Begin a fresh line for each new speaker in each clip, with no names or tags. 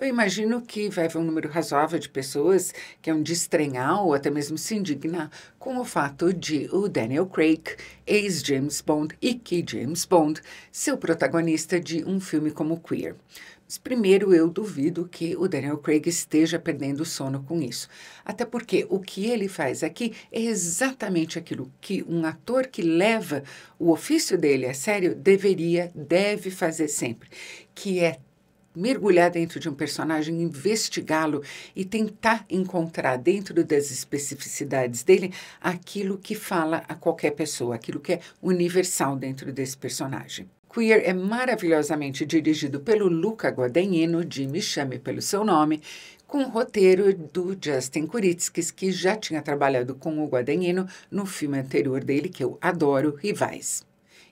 Eu imagino que vai haver um número razoável de pessoas que vão de estranhar ou até mesmo se indignar com o fato de o Daniel Craig, ex-James Bond e que James Bond, ser o protagonista de um filme como Queer. Mas primeiro eu duvido que o Daniel Craig esteja perdendo o sono com isso. Até porque o que ele faz aqui é exatamente aquilo que um ator que leva o ofício dele a sério deve fazer sempre, que é mergulhar dentro de um personagem, investigá-lo e tentar encontrar dentro das especificidades dele aquilo que fala a qualquer pessoa, aquilo que é universal dentro desse personagem. Queer é maravilhosamente dirigido pelo Luca Guadagnino, de Me Chame Pelo Seu Nome, com o roteiro do Justin Kuritzkis, que já tinha trabalhado com o Guadagnino no filme anterior dele, que eu adoro, Rivais.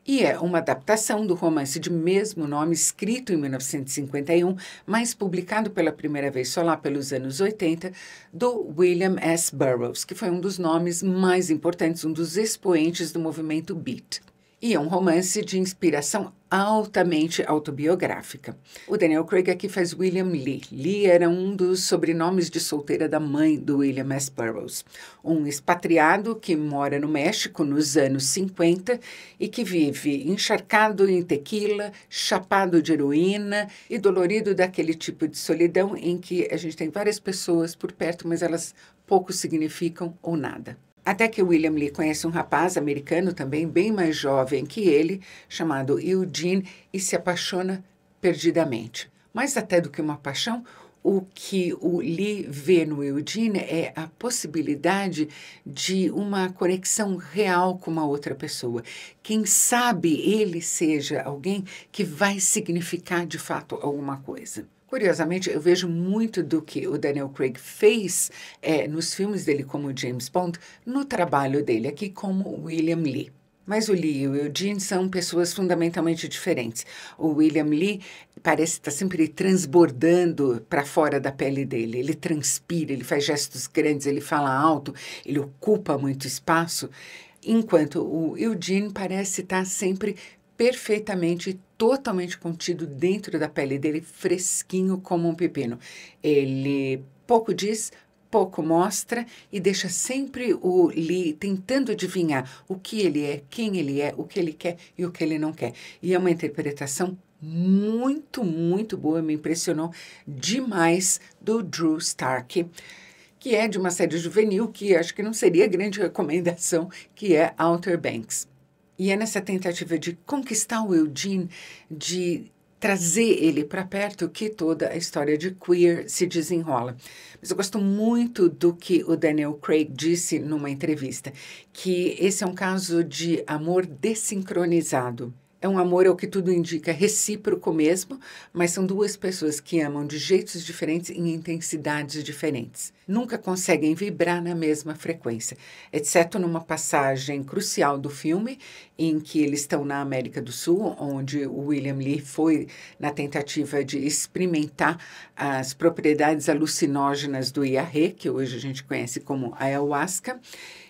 E é uma adaptação do romance de mesmo nome, escrito em 1951, mas publicado pela primeira vez só lá pelos anos 80, do William S. Burroughs, que foi um dos nomes mais importantes, um dos expoentes do movimento Beat. E é um romance de inspiração altamente autobiográfica. O Daniel Craig aqui faz William Lee. Lee era um dos sobrenomes de solteira da mãe do William S. Burroughs, um expatriado que mora no México nos anos 50 e que vive encharcado em tequila, chapado de heroína e dolorido daquele tipo de solidão em que a gente tem várias pessoas por perto, mas elas pouco significam ou nada. Até que William Lee conhece um rapaz americano também bem mais jovem que ele, chamado Eugene, e se apaixona perdidamente. Mais até do que uma paixão, o que o Lee vê no Eugene é a possibilidade de uma conexão real com uma outra pessoa. Quem sabe ele seja alguém que vai significar de fato alguma coisa. Curiosamente, eu vejo muito do que o Daniel Craig fez nos filmes dele como James Bond, no trabalho dele aqui como William Lee. Mas o Lee e o Eugene são pessoas fundamentalmente diferentes. O William Lee parece estar sempre transbordando para fora da pele dele. Ele transpira, ele faz gestos grandes, ele fala alto, ele ocupa muito espaço, enquanto o Eugene parece estar sempre perfeitamente, totalmente contido dentro da pele dele, fresquinho como um pepino. Ele pouco diz, pouco mostra e deixa sempre o Lee tentando adivinhar o que ele é, quem ele é, o que ele quer e o que ele não quer. E é uma interpretação muito, muito boa, me impressionou demais do Drew Stark, que é de uma série juvenil que acho que não seria grande recomendação, que é Outer Banks. E é nessa tentativa de conquistar o Eugene, de trazer ele para perto, que toda a história de Queer se desenrola. Mas eu gosto muito do que o Daniel Craig disse numa entrevista, que esse é um caso de amor desincronizado. É um amor, ao que tudo indica, recíproco mesmo, mas são duas pessoas que amam de jeitos diferentes e em intensidades diferentes. Nunca conseguem vibrar na mesma frequência, exceto numa passagem crucial do filme, em que eles estão na América do Sul, onde o William Lee foi na tentativa de experimentar as propriedades alucinógenas do Iarré, que hoje a gente conhece como ayahuasca,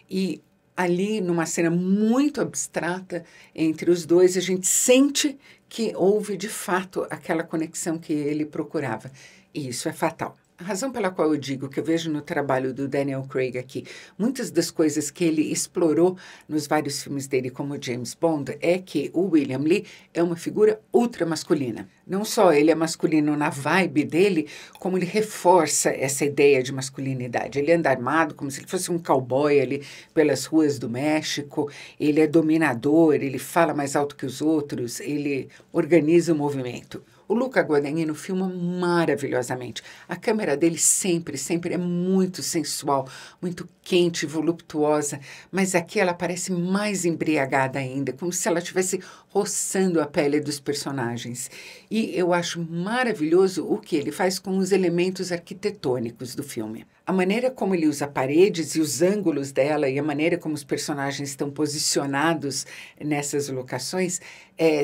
e ali, numa cena muito abstrata entre os dois, a gente sente que houve, de fato, aquela conexão que ele procurava. E isso é fatal. A razão pela qual eu digo que eu vejo no trabalho do Daniel Craig aqui muitas das coisas que ele explorou nos vários filmes dele como James Bond é que o William Lee é uma figura ultra masculina. Não só ele é masculino na vibe dele, como ele reforça essa ideia de masculinidade. Ele anda armado como se ele fosse um cowboy ali pelas ruas do México, ele é dominador, ele fala mais alto que os outros, ele organiza o movimento. O Luca Guadagnino filma maravilhosamente. A câmera dele sempre é muito sensual, muito quente, voluptuosa, mas aqui ela parece mais embriagada ainda, como se ela estivesse roçando a pele dos personagens. E eu acho maravilhoso o que ele faz com os elementos arquitetônicos do filme. A maneira como ele usa paredes e os ângulos dela e a maneira como os personagens estão posicionados nessas locações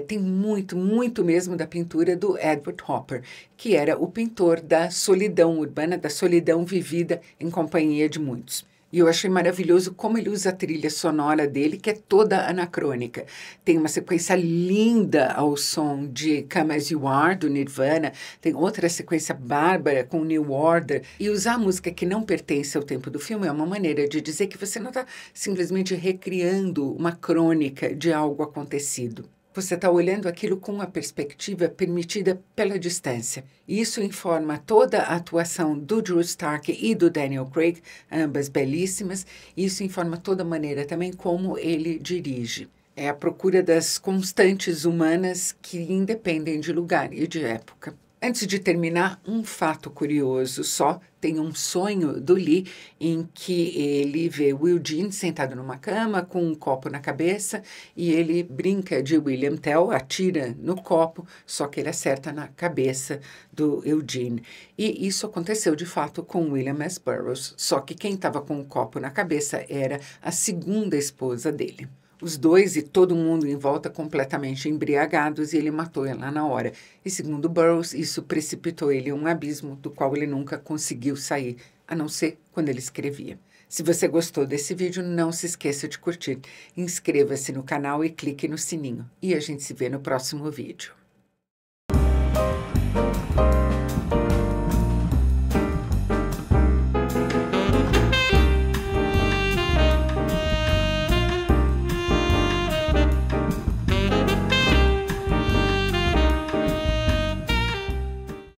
tem muito mesmo da pintura do Edward Hopper, que era o pintor da solidão urbana, da solidão vivida em companhia de muitos. E eu achei maravilhoso como ele usa a trilha sonora dele, que é toda anacrônica. Tem uma sequência linda ao som de Come As You Are, do Nirvana. Tem outra sequência bárbara com New Order. E usar a música que não pertence ao tempo do filme é uma maneira de dizer que você não está simplesmente recriando uma crônica de algo acontecido. Você está olhando aquilo com a perspectiva permitida pela distância. Isso informa toda a atuação do Drew Stark e do Daniel Craig, ambas belíssimas. Isso informa toda a maneira também como ele dirige. É a procura das constantes humanas que independem de lugar e de época. Antes de terminar, um fato curioso só. Tem um sonho do Lee em que ele vê o Eugene sentado numa cama com um copo na cabeça e ele brinca de William Tell, atira no copo, só que ele acerta na cabeça do Eugene. E isso aconteceu de fato com William S. Burroughs, só que quem estava com o copo na cabeça era a segunda esposa dele. Os dois e todo mundo em volta completamente embriagados e ele matou ela na hora. E segundo Burroughs, isso precipitou ele em um abismo do qual ele nunca conseguiu sair, a não ser quando ele escrevia. Se você gostou desse vídeo, não se esqueça de curtir. Inscreva-se no canal e clique no sininho. E a gente se vê no próximo vídeo.